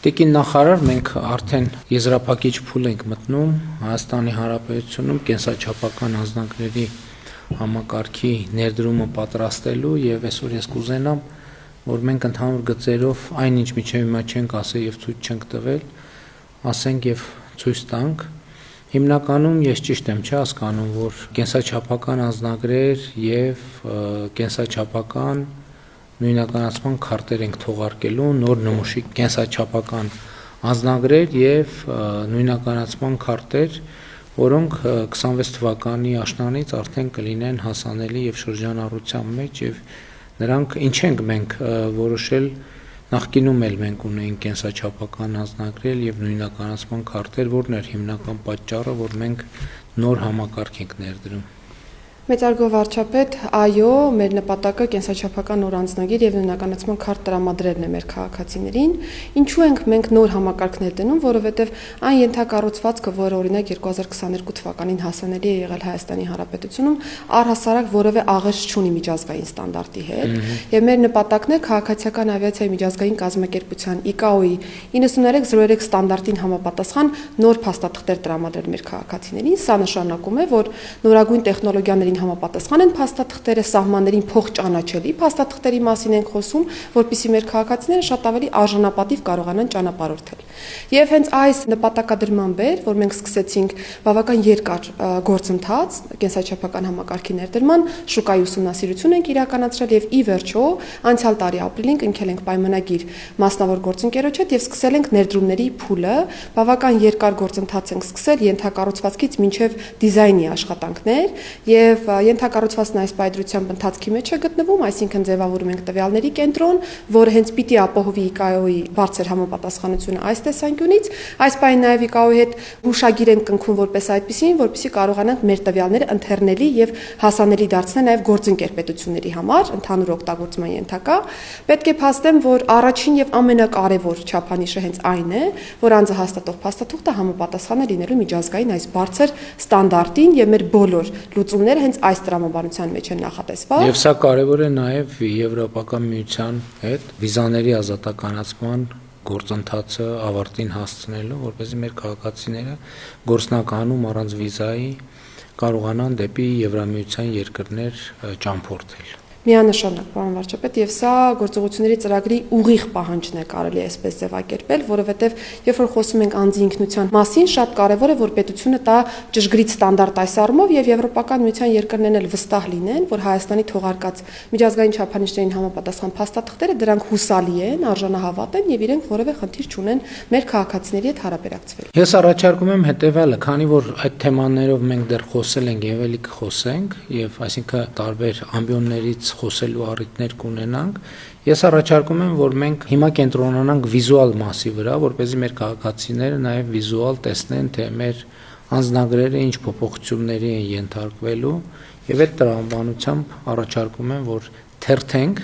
Տիկին նախարար, մենք արդեն եզրափակիչ փուլ ենք մտնում Հայաստանի Հանրապետությունում կենսաչափական անձնագրերի համակարգի ներդրումը պատրաստելու եւ այսօր ես կուզենամ, որ մենք ընդհանուր գծերով այնինչ միջև հիմա չենք ասել եւ ցույց չենք տվել, ասենք եւ ցույց տանք։ Հիմնականում ես ճիշտ եմ հասկանում, որ կենսաչափական անձնագրեր եւ կենսաչափական նույնականացման քարտեր ենք թողարկելու նոր նմուշի կենսաչափական անձնագրեր եւ նույնականացման քարտեր, որոնք 26 թվականի աշնանից արդեն կլինեն հասանելի եւ շրջանառության մեջ եւ նրանք ինչ ենք մենք որոշել նախկինում էլ մենք ունեինք կենսաչափական անձնագրեր եւ նույնականացման քարտեր, որն էր հիմնական պատճառը, որ մենք նոր համակարգ ենք ներդրում։ Մեծարգո վարչապետ, այո, մեր նպատակը կենսաչափական նոր անձնագիր եւ նույնականացման քարտ տրամադրելն է մեր քաղաքացիներին։ Ինչու ենք մենք նոր համակարգներ դնում, որովհետեւ այն ենթակառուցվածքը, որը օրինակ 2022 թվականին հասանելի է եղել Հայաստանի Հանրապետությունում, առհասարակ որևէ աղերս չունի միջազգային ստանդարտի հետ, եւ մեր նպատակն է քաղաքացիական ավիացիայի միջազգային կազմակերպության ICAO-ի 9303 ստանդարտին համապատասխան նոր փաստաթղթեր տրամադրել մեր քաղաքացիներին։ Սա նշանակում է, որ նորագույն տեխնոլոգիաների համապատասխան են փաստաթղթերը, սահմաններին փոխճանաչելի փաստաթղթերի մասին ենք խոսում, որպեսզի մեր քաղաքացիները շատ ավելի արժանապատիվ կարողանան ճանապարհորդել։ Եվ հենց այս նպատակադրմամբ էր, որ մենք սկսեցինք բավական երկար գործընթաց կենսաչափական համակարգի ներդրման, շուկայի ուսումնասիրություն ենք իրականացրել եւ ի վերջո անցյալ տարի ապրիլին կնքել ենք պայմանագիր մասնավոր գործընկերոջ հետ եւ սկսել ենք ներդրումների փուլը։ Բավական երկար գործընթաց ենք սկսել ենթակառուցվածքից մինչեւ դիզայնի աշխատանքներ եւ ենթակառուցվածքն այս պայծրությամբ ընթացքի մեջ է գտնվում, այսինքն ձևավորում ենք տվյալների կենտրոն, որը հենց պիտի ապահովի ICAO-ի բարձր համապատասխանությունը այս տեսանկյունից, այս պայն նաեւ ICAO-ի հետ հուշագիր ենք կնքում որպես այդպեսին, որպեսզի կարողանանք մեր տվյալները ընթերնելի եւ հասանելի դարձնել նաեւ գործընկեր պետությունների համար, ընդհանուր օգտագործման ենթակա։ Պետք է փաստեմ, որ առաջին եւ ամենակարևոր չափանիշը հենց այն է, որ անձը հաստատող փաստաթուղթը համապատասխան է լինելու միջազգային այս բարձր ստանդարտին եւ մեր բոլոր լուծումները հենց այս տրամաբանության մեջ են նախատեսված։ Եվ սա կարևոր է նաև Եվրոպական միության հետ վիզաների ազատականացման գործընթացը ավարտին հասցնելու, որպեսզի մեր քաղաքացիները գործնականում առանց վիզայի կարողանան դեպի Եվրամիության երկրներ ճամփորդել։ Միանշանակ, պարոն վարչապետ, եւ սա գործողությունների ծրագրի ուղիղ պահանջն է, կարելի է այսպես ձևակերպել, որովհետեւ երբ որ խոսում ենք անձի ինքնության մասին, շատ կարեւոր է, որ պետությունը տա ճշգրիտ ստանդարտ այս առումով եւ Եվրոպական միության երկրներն էլ վստահ լինեն, որ Հայաստանի թողարկած միջազգային չափանիշներին համապատասխան փաստաթղթերը դրանք հուսալի են, արժանահավատ են եւ իրենք որևէ խնդիր չունեն մեր քաղաքացիների հետ հարաբերակցվել։ Ես առաջարկում եմ հետեւյալը, քանի որ այդ թեմաներով մենք դեռ խոսել ենք եւ ելի կխոսենք եւ այսինքն տարբեր ամբիոններից խոսելու առիթներ կունենանք, ես առաջարկում եմ, որ մենք հիմա կենտրոնանանք վիզուալ մասի վրա, որպեսզի մեր քաղաքացիները նաև վիզուալ տեսնեն, թե մեր անձնագրերը ինչ փոփոխությունների են ենթարկվելու, եւ այդ տրամաբանությամբ առաջարկում եմ, որ թերթենք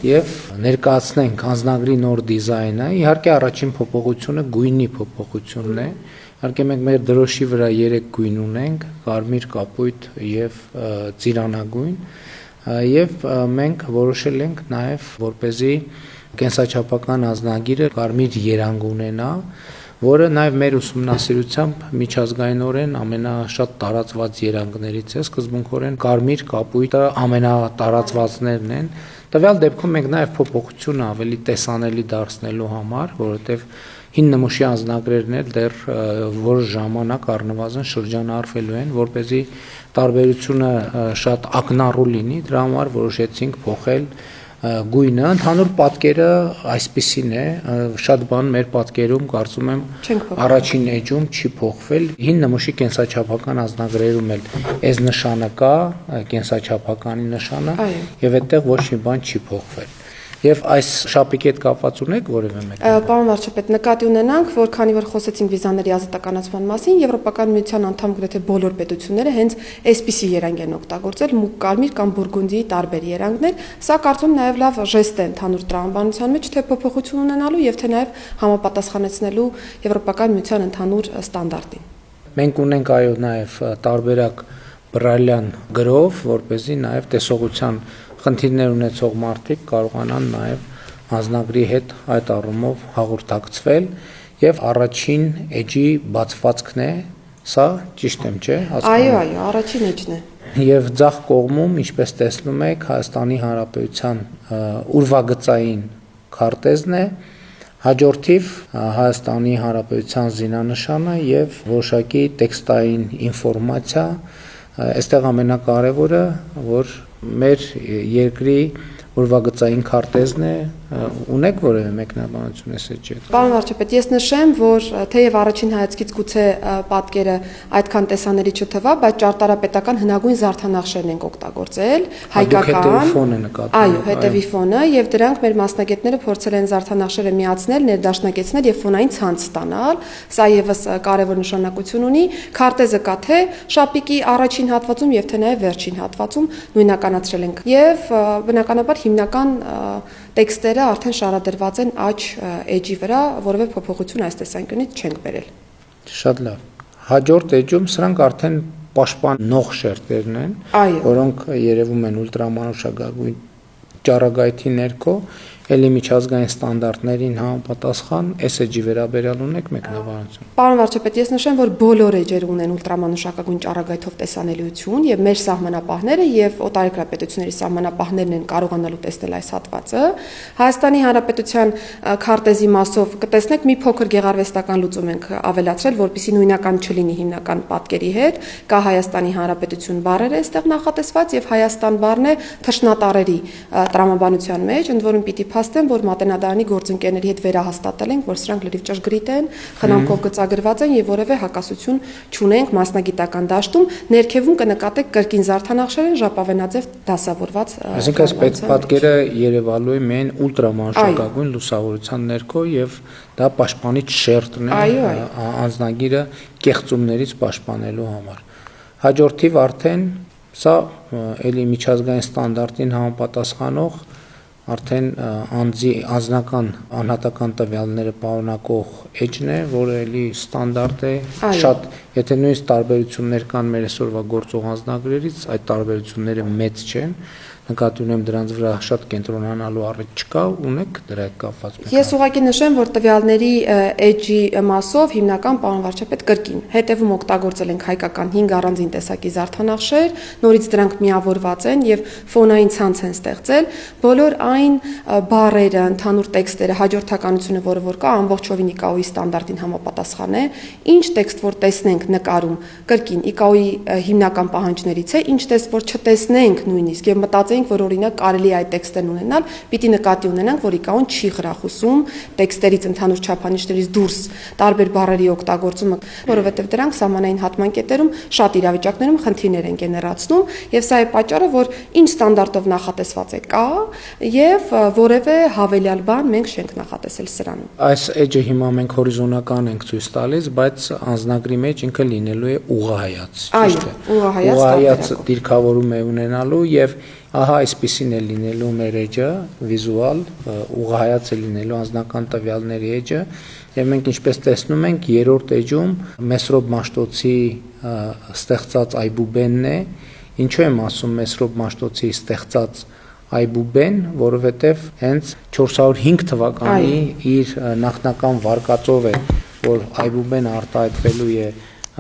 եւ ներկայացնենք անձնագրի նոր դիզայնը։ Իհարկե առաջին փոփոխությունը գույնի փոփոխությունն է։ Իհարկե մենք մեր դրոշի վրա 3 գույն ունենք՝ կարմիր, կապույտ եւ ծիրանագույն։ Եվ մենք որոշել ենք նաև, որպեսզի կենսաչափական անձնագիրը կարմիր երանգ ունենա, որը նաև մեր ուսումնասիրությամբ միջազգայինորեն ամենաշատ տարածված երանգներից է, սկզբունքորեն կարմիր կապույտը ամենատարածվածներն են։ Տվյալ դեպքում մենք նաև փոփոխությունը ավելի տեսանելի դարձնելու համար, որովհետև հին նմուշի անձնագրերն էլ դեռ որ ժամանակ առնվազն շրջանառվելու են, որպեսզի տարբերությունը շատ ակնառու լինի, դրա համար որոշեցինք փոխել գույնը, ընդհանուր պատկերը այսպիսին է, շատ բան մեր պատկերում կարծում եմ առաջին էջում չի փոխվել, հին նմուշի կենսաչափական անձնագրերում էլ այս նշանը կա, կենսաչափականի նշանը, եւ այդտեղ ոչ մի բան չի փոխվել։ Եվ այս շապիկի հետ կապված ունեք որևէ մեկ։ Պարոն վարչապետ, նկատի ունենանք, որ քանի որ խոսեցինք վիզաների ազատականացման մասին, Եվրոպական միության անդամ գրեթե բոլոր պետությունները հենց այսպիսի երանգ են օգտագործել, մուգ կարմիր կամ բուրգունդիի տարբեր երանգներ։ Սա կարծում նաև լավ ժեստ է ընդհանուր տրամաբանության մեջ, թե փոփոխություն ունենալու եւ թե նաև համապատասխանեցնելու Եվրոպական միության ընդհանուր ստանդարտին։ Մենք ունենք այո նաև տարբերակ բրայլյան գրով, որպեսզի նաև տեսողության խնդիրներ ունեցող մարդիկ կարողանան նաև անձնագրի հետ այդ առումով հաղորդակցվել եւ առաջին էջի բացվածքն է, սա ճիշտ եմ, չէ՞, Այո, առաջին էջն է։ Եվ ձախ կողմում, ինչպես տեսնում եք, Հայաստանի Հանրապետության ուրվագծային քարտեզն է, հաջորդիվ Հայաստանի Հանրապետության զինանշանը եւ որոշակի տեքստային ինֆորմացիա, այստեղ ամենակարևորը, որ մեր երկրի ուրվագծային քարտեզն է, ունեք որևէ մեկնաբանություն այս էջի հետ։ Պարոն վարչապետ, ես նշեմ, որ թեև առաջին հայացքից գուցե պատկերը այդքան տեսանելի չթվա, բայց ճարտարապետական հնագույն զարդանախշերն ենք օգտագործել, հայկական։ Այո, հետևի ֆոնը, եւ դրանք մեր մասնագետները փորձել են զարդանախշերը միացնել, ներդաշնակեցնել եւ ֆոնային ցանց ստանալ։ Սա եւս կարևոր նշանակություն ունի։ Քարտեզը կա թե շապիկի առաջին հատվածում եւ թե նաեւ վերջին հատվածում նույնականացրել ենք։ Եվ բնականաբար հիմնական տեքստերը արդեն շարադրված են աջ էջի վրա, որովհետև փոփոխություն այս տեսանկյունից չենք բերել։ Շատ լավ։ Հաջորդ էջում սրանք արդեն պաշտպանող շերտերն են, որոնք երևում են ուլտրամանուշակագույն ճառագայթի ներքո, ելի միջազգային ստանդարտներին համապատասխան այս էջի վերաբերյալ ունեք մեկնաբանություն։ Պարոն վարչապետ, ես նշեմ, որ բոլոր էջերը ունեն ուլտրամանուշակագույն ճառագայթով տեսանելիություն եւ մեր սահմանապահները եւ օտարերկրապետությունների սահմանապահներն են կարողանալու տեսնել այս հատվածը։ Հայաստանի Հանրապետության քարտեզի մասով կտեսնեք մի փոքր գեղարվեստական լուծում ենք ավելացրել, որպեսզի նույնական չլինի հիմնական պատկերի հետ։ Կա Հայաստանի Հանրապետություն բառերը այստեղ նախատեսված եւ Հայաստան բառն է թշնատարերի տրամաբանության մեջ, ընդ որում պիտի փաստեմ, որ Մատենադարանի գործընկերների հետ վերահաստատել ենք, որ սրանք լրիվ ճշգրիտ են, խնամքով գծագրված են եւ որևէ հակասություն չունենք մասնագիտական դաշտում, ներքևում կնկատեք կրկին զարդանախշեր են ժապավենաձև դասավորված։ Այսինքն այս պատկերը երևալու է միայն ուլտրամանուշակագույն լուսավորության ներքո եւ դա պաշտպանիչ շերտն է անձնագիրը կեղծումներից պաշտպանելու համար։ Հաջորդիվ արդեն սա ելի միջազգային ստանդարտին համապատասխանող արդեն անձնական անհատական տվյալները պարունակող էջն է, որը էլի ստանդարտ է, շատ, եթե նույնիսկ տարբերություններ կան մեր այսօրվա գործող անձնագրերից, այդ տարբերությունները մեծ չեն, նկատի ունեմ դրանց վրա շատ կենտրոնանալու առիթ չկա, ունեք դրա հետ կապված։ Ես ուղղակի նշեմ, որ տվյալների էջի մասով հիմնական պարոն վարչապետ կրկին հետևում օգտագործել ենք հայկական 5 առանձին տեսակի զարդանախշեր, նորից դրանք միավորված են եւ ֆոնային ցանց են ստեղծել, բոլոր այն բառերը, ընդհանուր տեքստերը, հաջորդականությունը, որը որ կա, ամբողջովին ICAO-ի ստանդարտին համապատասխան է, ինչ տեքստ որ տեսնենք նկարում, կրկին ICAO-ի հիմնական պահանջներից է, ինչ տեքստ որ չտեսնենք նույնիսկ եւ մտածենք, որ օրինակ կարելի է այդ տեքստերն ունենալ, պիտի նկատի ունենանք, որ ICAO-ն չի խրախուսում տեքստերից ընդհանուր չափանիշներից դուրս տարբեր բառերի օգտագործումը, որովհետեւ դրանք սահմանային հատման կետերում շատ իրավիճակներում խնդիրներ են գեներացնում, եւ սա է պատճառը, որ ինչ ստանդարտով նախատեսված է կա եւ որևէ հավելյալ բան մենք չենք նախատեսել սրանում։ Այս էջը հիմա մենք հորիզոնական ենք ցույց տալիս, բայց անձնագրի մեջ ինքը լինելու է ուղղահայաց, ճիշտ է։ Ուղղահայաց դիրքավորում է ունենալու եւ ահա այսպեսին է լինելու մեր էջը, վիզուալ, ուղղահայաց է լինելու անձնական տվյալների էջը, եւ մենք ինչպես տեսնում ենք, երրորդ էջում Մեսրոբ Մաշտոցի ստեղծած այբուբենն է, ինչու եմ ասում Մեսրոբ Մաշտոցի ստեղծած այբուբեն, որովհետև հենց 405 թվականի իր նախնական վարկածով է, որ այբուբենը արտահայտվելու է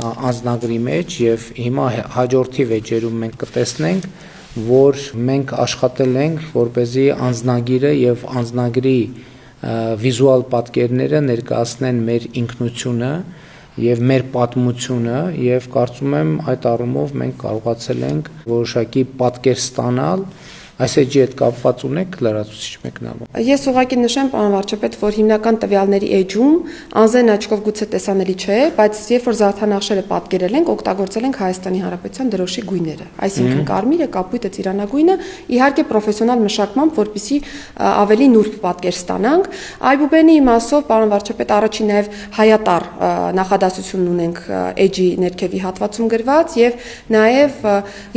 անձնագրի մեջ եւ հիմա հաջորդի վեճերում մենք կտեսնենք, որ մենք աշխատել ենք, որպեսզի անձնագիրը եւ անձնագրի վիզուալ պատկերները ներկայացնեն մեր ինքնությունը եւ մեր պատմությունը եւ կարծում եմ այդ առումով մենք կարողացել ենք որոշակի պատկեր ստանալ Այս էջի հետ կապված ունեք լրացուցիչ մեկնաբան։ Ես ուղղակի նշեմ, պարոն վարչապետ, որ հիմնական տվյալների էջում անզեն աչքով գուցե տեսանելի չէ, բայց երբ որ զարդանախշերը պատկերել ենք, օգտագործել ենք Հայաստանի Հանրապետության դրոշի գույները, այսինքն կարմիրը, կապույտը, ծիրանագույնը, իհարկե պրոֆեսիոնալ մշակմամբ, որպեսզի ավելի նուրբ պատկեր ստանանք։ Այբուբենի իմաստով, պարոն վարչապետ, առաջին նաև հայատար նախադասություն ունենք էջի ներքևի հատվածում գրված եւ նաև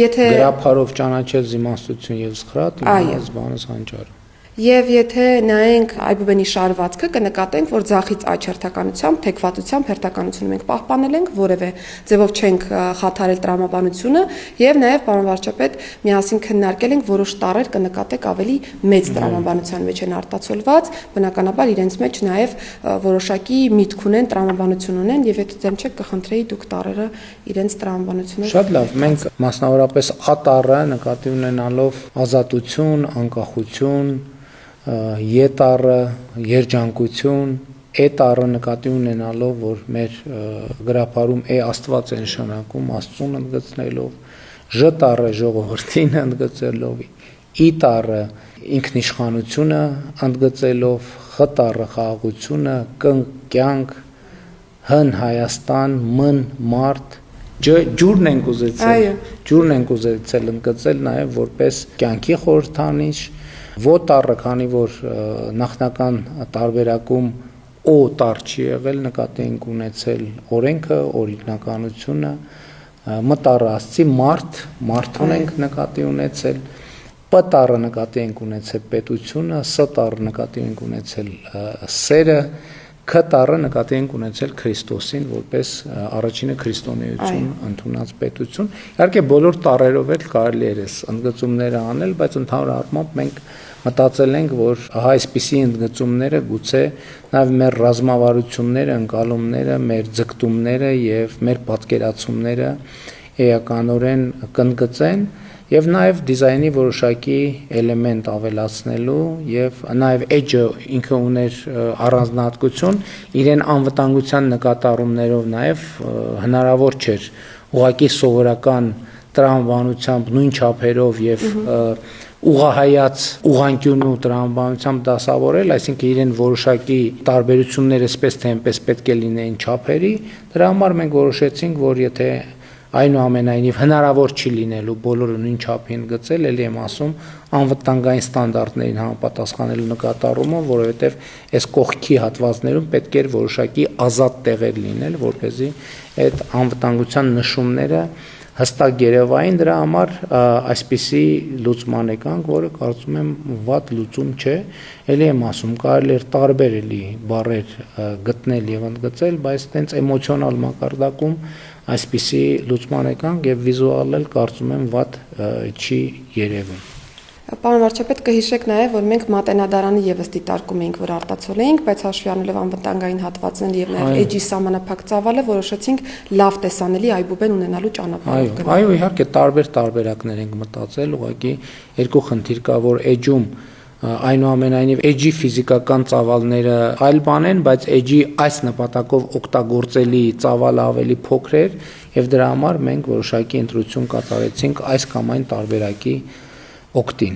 եթե գրափարով ճանաչել զիմաստություն եւ խրատ, իմանալս բանս հանճարը։ Եվ եթե նայենք այբուբենի շարվածքը, կնկատենք, որ ձախից աջ հերթականությամբ, թեքվածությամբ հերթականությունը մենք պահպանել ենք, որևէ ձևով չենք խաթարել տրամաբանությունը, եւ նաեւ պարոն վարչապետ միասին քննարկել ենք որոշ տառեր կնկատեք ավելի մեծ տրամաբանության մեջ են արտացոլված, բնականաբար իրենց մեջ նաեւ որոշակի միտք ունեն, տրամաբանություն ունեն, եւ եթե դեմ չեք կխնդրեի դուք տառերը իրենց տրամաբանությունով։ Շատ լավ, մենք մասնավորապես A տառը նկատի ունենալով ազատություն, անկախություն, Ե տառը երջանկություն, E տառը նկատի ունենալով, որ մեր գրապարում Աստված է նշանակում, Աստծուն ընդգծնելով, Ž տառը ժողովրդին ընդգծելով, I տառը ինքնիշխանությունը ընդգծելով, X տառը խաղաղությունը, Կ կյանք, Հ Հայաստան, M մարդ, ջուրն ենք ուզեցել ընդգծել նաև որպես կյանքի խորհրդանիշ, Ո տառը, քանի որ նախնական տարբերակում O տառ չի եղել, նկատի ենք ունեցել օրենքը, օրինականությունը, M տառը ասացի մարդուն ենք նկատի ունեցել, P տառը նկատի ենք ունեցել պետությունը, S տառը նկատի ենք ունեցել սերը, K տառը նկատի ենք ունեցել Քրիստոսին որպես առաջինը քրիստոնեություն ընդունած պետություն։ Իհարկե բոլոր տառերով էլ կարելի է ընդգծումները անել, բայց ընդհանուր առմամբ մենք մտածել ենք, որ այսպիսի ընդգծումները գուցե նաև մեր ռազմավարությունները, ընկալումները, մեր ձգտումները եւ մեր պատկերացումները էականորեն կընդգծեն եւ նաեւ դիզայնի որոշակի էլեմենտ ավելացնելու եւ նաեւ edge-ը ինքը ուներ առանձնահատկություն, իրեն անվտանգության նկատառումներով նաեւ հնարավոր չէր ուղղակի սովորական տրամաբանությամբ նույն չափերով եւ ուղղահայաց ուղղանկյունու տրամաբանությամբ դասավորել, այսինքն իրեն որոշակի տարբերություններ էսպես թե այնպես պետք է լինեին չափերի, դրա համար մենք որոշեցինք, որ եթե այնուամենայնիվ հնարավոր չի լինելու բոլորը նույն չափին գծել, ելի եմ ասում, անվտանգային ստանդարտներին համապատասխանելու նկատառումով, որովհետև այս կողքի հատվածներում պետք էր որոշակի ազատ տեղեր լինել, որպեսզի այդ անվտանգության նշումները հստակ երևային, դրա համար այսպիսի լուծման եկանք, որը կարծում եմ վատ լուծում չէ, ելի եմ ասում, կարելի էր տարբեր էլի բառեր գտնել եւ ընդգծել, բայց տենց էմոցիոնալ մակարդակում այսպիսի լուծման եկանք եւ վիզուալ էլ կարծում եմ վատ չի երևում։ Պարոն վարչապետ, կհիշեք նաև, որ մենք մատենադարանը եւս դիտարկում էինք, որ արտացոլեինք, բայց հաշվի առնելով անվտանգային հատվածն եւ նաև էջի սահմանափակ ծավալը, որոշեցինք լավ տեսանելի այբուբեն ունենալու ճանապարհով գնալ։ Այո, իհարկե տարբեր տարբերակներ ենք մտածել, ուղղակի երկու խնդիր կա, որ էջում այնուամենայնիվ էջի ֆիզիկական ծավալները այլ բան են, բայց էջի այս նպատակով օգտագործելի ծավալը ավելի փոքր էր եւ դրա համար մենք որոշակի ընտրություն կատարեցինք այս կամ այն տարբերակի օգտին։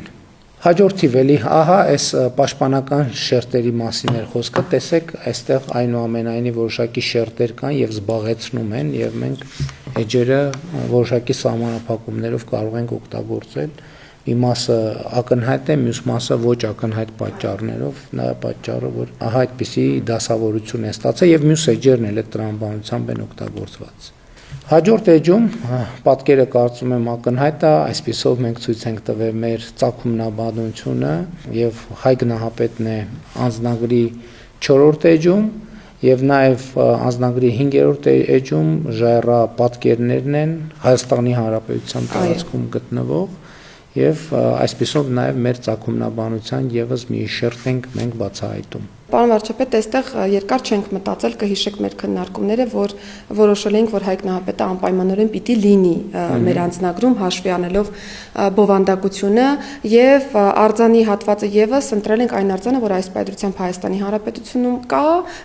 Հաջորդիվ էլի, ահա այս պաշտպանական շերտերի մասին էր խոսքը, տեսեք, այստեղ այնուամենայնիվ որոշակի շերտեր կան եւ զբաղեցնում են եւ մենք էջերը որոշակի սահմանափակումներով կարող ենք օգտագործել։ Մի մասը ակնհայտ է, մյուս մասը ոչ ակնհայտ պատճառներով, նա պատճառը, որ ահա այդպիսի դասավորություն է ստացել եւ մյուս էջերն էլ այդ տրամաբանությամբ են օգտագործված։ Հաջորդ էջում պատկերը կարծում եմ ակնհայտ է, այսպիսով մենք ցույց ենք տվել մեր ծագումնաբանությունը եւ Հայ գնահապետն է անձնագրի 4-րդ էջում եւ նաեւ անձնագրի 5-րդ էջում ժայռա պատկերներն են Հայաստանի Հանրապետության տարածքում գտնվող եւ այսպիսով նաեւ մեր ծագումնաբանության եւս մի շերտ ենք մենք բացահայտում։ Պարոն վարչապետ, այստեղ երկար չենք մտածել, կհիշեք մեր քննարկումները, որ որոշել ենք, որ Հայ գնահապետը անպայմանորեն պիտի լինի մեր անձնագրում հաշվի առնելով բովանդակությունը եւ արձանի հատվածը եւս ընտրել ենք այն արձանը, որ այս պայծրությամբ Հայաստանի Հանրապետությունում կա,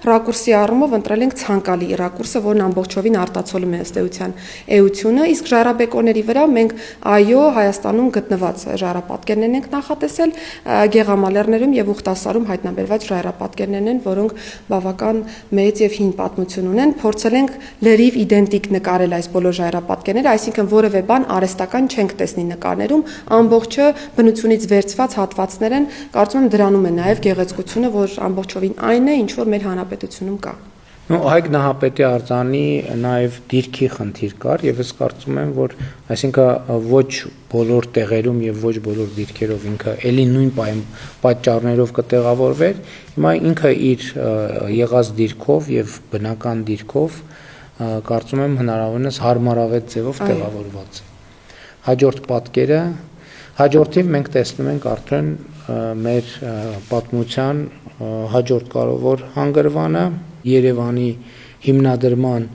ռակուրսի առումով ընտրել ենք ցանկալի ռակուրսը, որն ամբողջովին արտացոլում է ըստ էության էությունը, իսկ ժայռաբեկորների վրա մենք այո Հայաստանում գտնված ժայռապատկերներն ենք նախատեսել, Գեղամալերներում եւ Ուխտասարում հայտնաբերված ժայռապատկերներն են, որոնք բավական մեծ եւ հին պատմություն ունեն, փորձել ենք լրիվ իդենտիկ նկարել այս բոլոր ժայռապատկերները, այսինքն որևէ բան արհեստական չենք տեսնի նկարներում, ամբողջը բնությունից վերցված հատվածներ են, կարծում եմ դրանում է նաեւ գեղեցկությունը, որ ամբողջովին այն է, ինչ որ մեր հանրապետությունում կա։ Հայկ Նահապետի արձանի նաև դիրքի խնդիր կար եւ ես կարծում եմ, որ այսինքն ոչ բոլոր տեղերում եւ ոչ բոլոր դիրքերով ինքը ելի նույն պատճառներով կտեղավորվեր, հիմա ինքը իր եղած դիրքով եւ բնական դիրքով կարծում եմ հնարավորինս հարմարավետ ձևով տեղավորված է։ Հաջորդ պատկերը, հաջորդիվ մենք տեսնում ենք արդեն մեր պատմության հաջորդ կարևոր հանգրվանը Երևանի հիմնադրման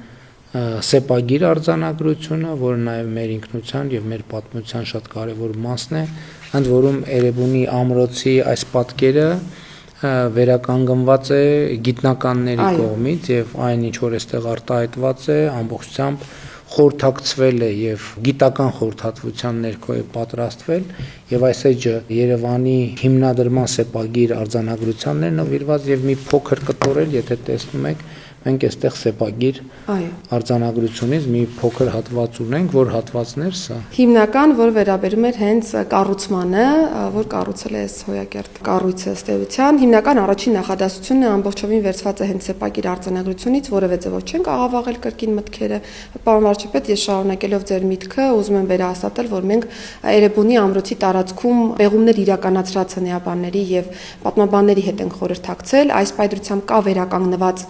սեպագիր արձանագրությունը, որը նաև մեր ինքնության եւ մեր պատմության շատ կարևոր մասն է, ընդ որում Էրեբունի ամրոցի այս պատկերը վերականգնված է գիտնականների կողմից եւ այն ինչ որ այստեղ արտահայտված է ամբողջությամբ խորհրդակցվել է եւ գիտական խորհրդատվության ներքո է պատրաստվել եւ այս էջը Երևանի հիմնադրման սեպագիր արձանագրությանն նվիրված եւ մի փոքր կտորել, եթե տեսնում եք, մենք այստեղ սեպագիր արձանագրությունից մի փոքր հատված ունենք, որ հատվածներ սա հիմնական, որ վերաբերում էր հենց կառուցմանը, որ կառուցել է Հոյակերտ կառույցը ըստ էության, հիմնական առաջին նախադասությունը ամբողջովին վերցված է հենց սեպագիր արձանագրությունից, որևէ ձևով չենք աղավաղել կրկին մտքերը։ Պարոն վարչապետ, ես շարունակելով ձեր միտքը, ուզում եմ վերահաստատել, որ մենք Էրեբունի ամրոցի տարածքում պեղումներ իրականացրած հնեաբանների եւ պատմաբանների հետ ենք խորհրդակցել, այս պայծրությամբ կա վերականգնված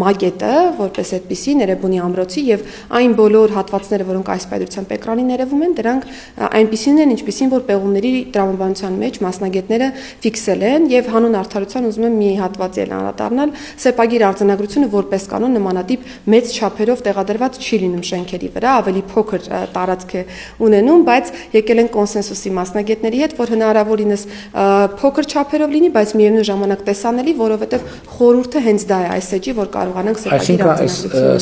մակետը, որպես այդպիսին Էրեբունի ամրոցի եւ այն բոլոր հատվածները, որոնք այս պայծրությամբ էկրանին երևում են, դրանք այնպիսին են, ինչպիսին որ պեղումների տրամաբանության մեջ մասնագետները ֆիքսել են եւ հանուն արդարության ուզում եմ մի հատվածի էլ անդրադառնալ, սեպագիր արձանագրությունը որպես կանոն նմանատիպ մեծ չափերով տեղադրված չի լինում շենքերի վրա, ավելի փոքր տարածք է ունենում, բայց եկել են կոնսենսուսի մասնագետների հետ, որ հնարավորինս փոքր չափերով լինի, բայց միևնույն ժամանակ տեսանելի, որովհետեւ խորհուրդը հենց դա է այս էջի, որ կարողանանք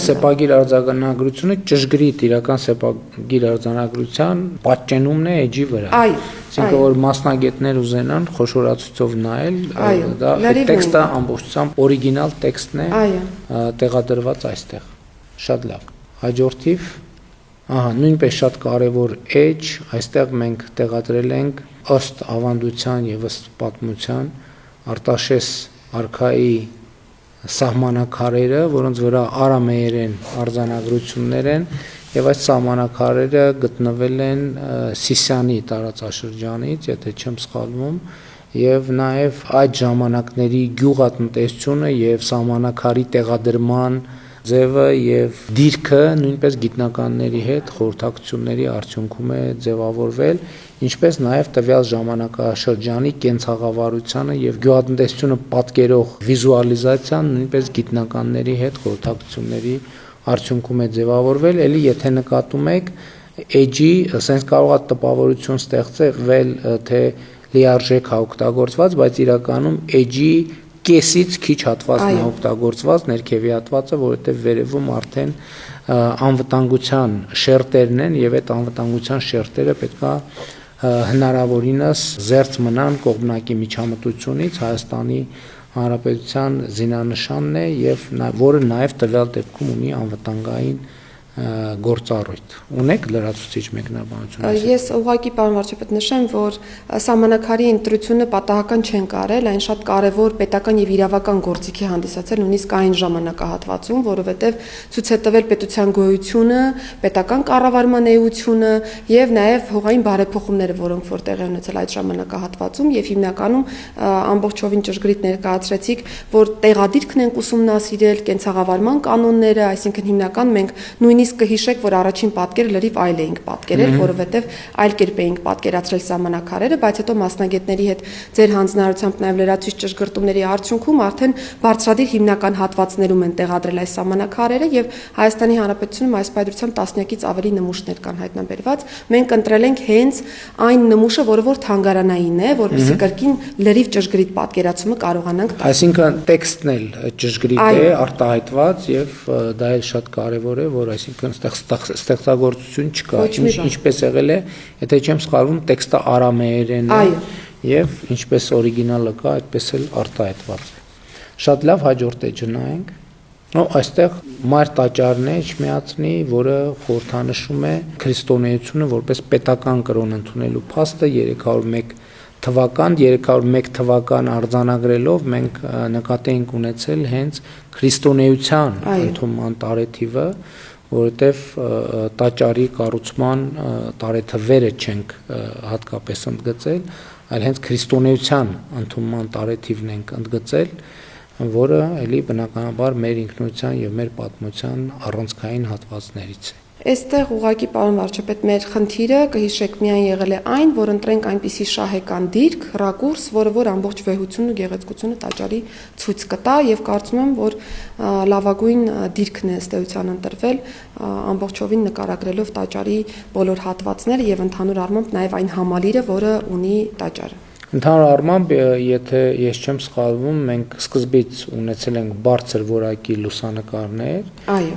սեպագիր արձանագրությունը ճշգրիտ իրական սեպագիր արձանագրության պատճենումն է էջի վրա։ Այսինքն որ մասնագետներ ուզենան խոշորացուցով նայել, դա տեքստը ամբողջությամբ օրիգինալ տեքստն է տեղադրված այստեղ։ Շատ լավ։ Հաջորդիվ, նույնպես շատ կարևոր էջ, այստեղ մենք տեղադրել ենք ըստ ավանդության եւ ըստ պատմության Արտաշես արքայի սահմանակարերը, որոնց վրա արամեերեն արձանագրություններ են եւ այս սահմանակարերը գտնվել են Սիսիանի տարածաշրջանից, եթե չեմ սխալվում, եւ նաեւ այդ ժամանակների գյուղատնտեսությունը եւ սահմանակարի տեղադրման ձևը եւ դիրքը նույնպես գիտնականների հետ խորհրդակցությունների արդյունքում է ձևավորվել, ինչպես նաեւ տվյալ ժամանակաշրջանի կենցաղավարությանը եւ գյուղատնտեսությունը պատկերող վիզուալիզացիան նույնպես գիտնականների հետ խորհրդակցությունների արդյունքում է ձևավորվել, ելի եթե նկատում եք էջի, ասենք կարող է տպավորություն ստեղծվել, թե լիարժեք է օգտագործված, բայց իրականում էջի կեսից քիչ հատվածն է օգտագործված, ներքևի հատվածը, որովհետև վերևում արդեն անվտանգության շերտերն են եւ այդ անվտանգության շերտերը պետքա հնարավորինս զերծ մնան կողմնակի միջամտությունից Հայաստանի Հանրապետության զինանշանն է եւ որը նաեւ տվյալ դեպքում ունի անվտանգային գործառույթ։ Ունեք լրացուցիչ մեկնաբանություն։ Ես ուղղակի պարոն վարչապետ նշեմ, որ սահմանակարի ընտրությունը պատահական չեն կարել, այն շատ կարևոր պետական եւ իրավական գործիք է հանդիսացել նույնիսկ այն ժամանակահատվածում, որովհետեւ ցույց է տվել պետության գոյությունը, պետական կառավարման էությունը եւ նաեւ հողային բարեփոխումները, որոնք որ տեղի ունեցել այդ ժամանակահատվածում եւ հիմնականում ամբողջովին ճշգրիտ ներկայացրեցիք, որ տեղադիրքն ենք ուսումնասիրել, կենցաղավարման կանոնները, այսինքն հիմնական մենք նույնիսկ կհիշեք, որ առաջին պատկերը լրիվ այլ էինք պատկերել, որովհետև այլ կերպ էինք պատկերացրել սահմանակարերը, բայց հետո մասնագետների հետ ձեր հանձնարարությամբ նաև լրացուցիչ ճշգրտումների արդյունքում արդեն բարձրադիր հիմնական հատվածներում են տեղադրել այս սահմանակարերը եւ Հայաստանի Հանրապետությունում այս պայծրությամբ տասնյակից ավելի նմուշներ կան հայտնաբերված։ Մենք ընտրել ենք հենց այն նմուշը, որը որ թանգարանային է, որպեսզի կրկին լրիվ ճշգրիտ պատկերացումը կարողանանք։ Այսինքն տեքստն էլ ճշգրիտ է, արտահայտված եւ դա էլ շատ կարեւոր է, որ այսինքն ստեղծագործություն չկա, ինչպես եղել է, եթե չեմ սխալվում, տեքստը արամեերեն է եւ ինչպես օրիգինալը կա, այդպես էլ արտահայտված է։ Շատ լավ, հաջորդ էջը նայենք։ Այստեղ մայր տաճարն է Չմիածնի, որը խորհրդանշում է քրիստոնեությունը որպես պետական կրոն ընդունելու փաստը 301 թվական 301 թվական արձանագրելով մենք նկատի ենք ունեցել հենց քրիստոնեության ընդունման տարեթիվը, որովհետև տաճարի կառուցման տարեթվերը չենք հատկապես ընդգծել, այլ հենց քրիստոնեության ընդունման տարեթիվն ենք ընդգծել, որը էլի բնականաբար մեր ինքնության եւ մեր պատմության առանցքային հատվածներից է։ Այստեղ ուղղակի պարոն վարչապետ մեր խնդիրը կհիշեք միայն եղել է այն, որ ընտրենք այնպիսի շահեկան դիրք, ռակուրս, որ ամբողջ վեհությունն ու գեղեցկությունը տաճարի ցույց կտա եւ կարծում եմ, որ լավագույն դիրքն է ըստ էության ընտրվել ամբողջովին նկարագրելով տաճարի բոլոր հատվածները եւ ընդհանուր առմամբ նաեւ այն համալիրը, որը ունի տաճարը։ Ընդհանուր առմամբ, եթե ես չեմ սխալվում, մենք սկզբից ունեցել ենք բարձր որակի լուսանկարներ,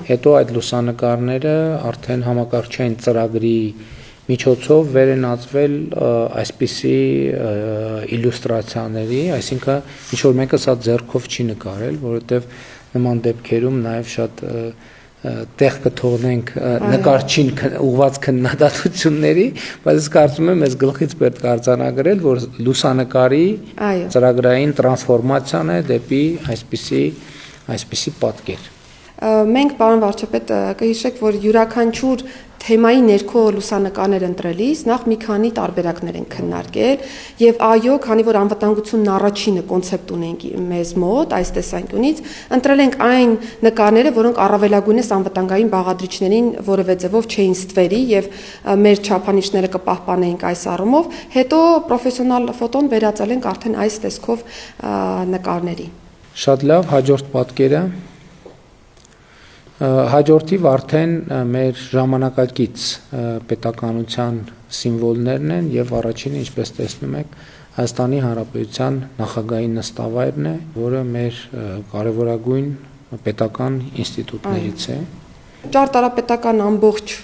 հետո այդ լուսանկարները արդեն համակարգչային ծրագրի միջոցով վերենացվել այսպիսի իլյուստրացիաների, այսինքն ինչ որ մեկը սա ձեռքով չի նկարել, որովհետև նման դեպքերում նաև շատ տեղ կթողնենք նկարչին ուղված քննադատությունների, բայց ես կարծում եմ այս գլխից պետք է արձանագրել, որ լուսանկարի ծրագրային տրանսֆորմացիան է դեպի այսպիսի պատկեր։ Մենք պարոն վարչապետ կհիշեք, որ յուրաքանչյուր թեմայի ներքո լուսանկարներ ընտրելիս նախ մի քանի տարբերակներ են քննարկել եւ այո, քանի որ անվտանգությունն առաջինը կոնցեպտ ունենք մեզ մոտ այս տեսանկյունից, ընտրել ենք այն նկարները, որոնք առավելագույնս անվտանգային բաղադրիչներին որևէ ձևով չէին ստվերի եւ մեր չափանիշները կպահպանեինք այս առումով, հետո պրոֆեսիոնալ ֆոտոն վերածել ենք արդեն այս տեսքով նկարների։ Շատ լավ, հաջորդ պատկերը Հաջորդիվ արդեն մեր ժամանակակից պետականության սիմվոլներն են եւ առաջինը, ինչպես տեսնում եք, Հայաստանի Հանրապետության նախագահի նստավայրն է, որը մեր կարևորագույն պետական ինստիտուտներից է։ Ճարտարապետական ամբողջ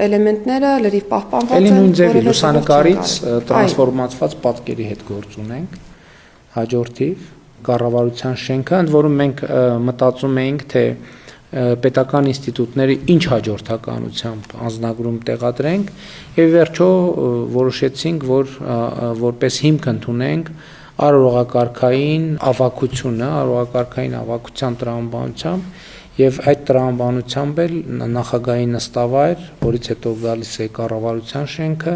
էլեմենտները լրիվ պահպանված են։ Էլի նույն ձևի լուսանկարից տրանսֆորմացված պատկերի հետ գործ ունենք։ Հաջորդիվ կառավարության շենքը, ընդ որում մենք մտածում էինք, թե պետական ինստիտուտները ինչ հաջորդականությամբ անձնագրում տեղադրենք եւ վերջո որոշեցինք, որ որպես հիմք ընդունենք արարողակարգային ավագությունը, արարողակարգային ավագության տրամաբանությամբ եւ այդ տրամաբանությամբ էլ նախագահի նստավայր, որից հետո գալիս է կառավարության շենքը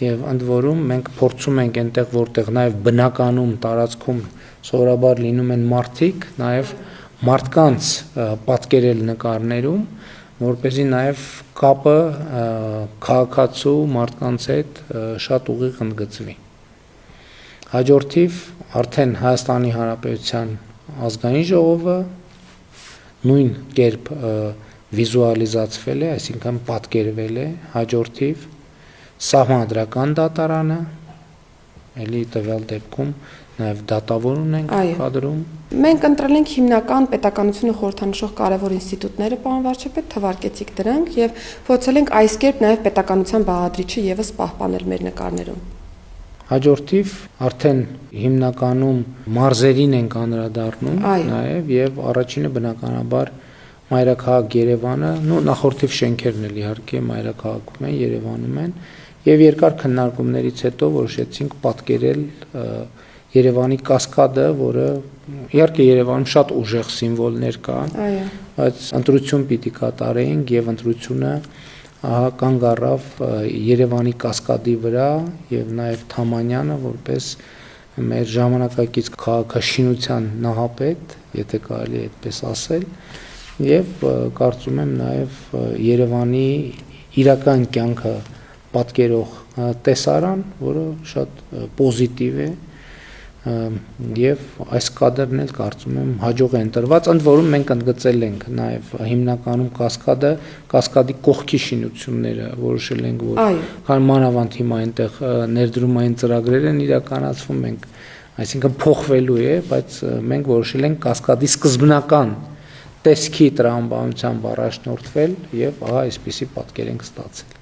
եւ ընդ որում մենք փորձում ենք այնտեղ, որտեղ նաեւ բնականում տարածքում սովորաբար լինում են մարդիկ, նաեւ մարդկանց պատկերել նկարներում, որպեսզի նաև կապը քաղաքացու մարդկանց հետ շատ ուղիղ ընդգծվի։ Հաջորդիվ արդեն Հայաստանի Հանրապետության ազգային ժողովը նույն կերպ վիզուալիզացվել է, այսինքն պատկերվել է, հաջորդիվ Սահմանադրական դատարանը, էլի տվյալ դեպքում նաև դատավոր ունենք կադրում։ Մենք ընտրել ենք հիմնական պետականությունը խորհրդանշող կարևոր ինստիտուտները, պարոն վարչապետ, թվարկեցիք դրանք եւ փորձել ենք այս կերպ նաև պետականության բաղադրիչը եւս պահպանել մեր նկարներում։ Հաջորդիվ արդեն հիմնականում մարզերին ենք անդրադառնում նաև եւ առաջինը բնականաբար մայրաքաղաք Երևանը, նախորդիվ շենքերն էլ իհարկե մայրաքաղաքում են, Երևանում են եւ երկար քննարկումներից հետո որոշեցինք պատկերել Երևանի կասկադը, որը իհարկե Երևանում շատ ուժեղ սիմվոլներ կան, բայց ընտրություն պիտի կատարեինք եւ ընտրությունը կանգ առավ Երևանի կասկադի վրա եւ նաեւ Թամանյանը որպես մեր ժամանակակից քաղաքաշինության նահապետ, եթե կարելի է այդպես ասել, եւ կարծում եմ նաեւ Երևանի իրական կյանքը պատկերող տեսարան, որը շատ պոզիտիվ է եւ այս կադրն էլ կարծում եմ հաջող է ընտրված, ընդ որում մենք ընդգծել ենք նաեւ հիմնականում կասկադի կողքի շինությունները որոշել ենք, որ քան մանավանդ հիմա այնտեղ ներդրումային ծրագրեր են իրականացվում, մենք այսինքն փոխվելու է, բայց մենք որոշել ենք կասկադի սկզբնական տեսքի տրամաբանությամբ առաջնորդվել եւ ահա այսպիսի պատկեր ենք ստացել։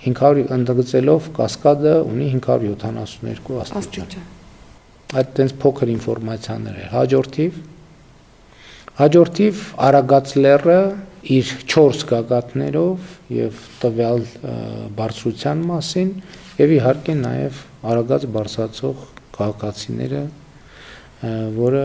500 ընդգծելով կասկադը ունի 572 աստիճան։ Այդ տենց փոքր ինֆորմացիաներ է։ Հաջորդիվ Արագած լեռը իր 4 գագաթներով եւ տվյալ բարձրության մասին եւ իհարկե նաեւ արագած բարձրացող քաղաքացիները, որը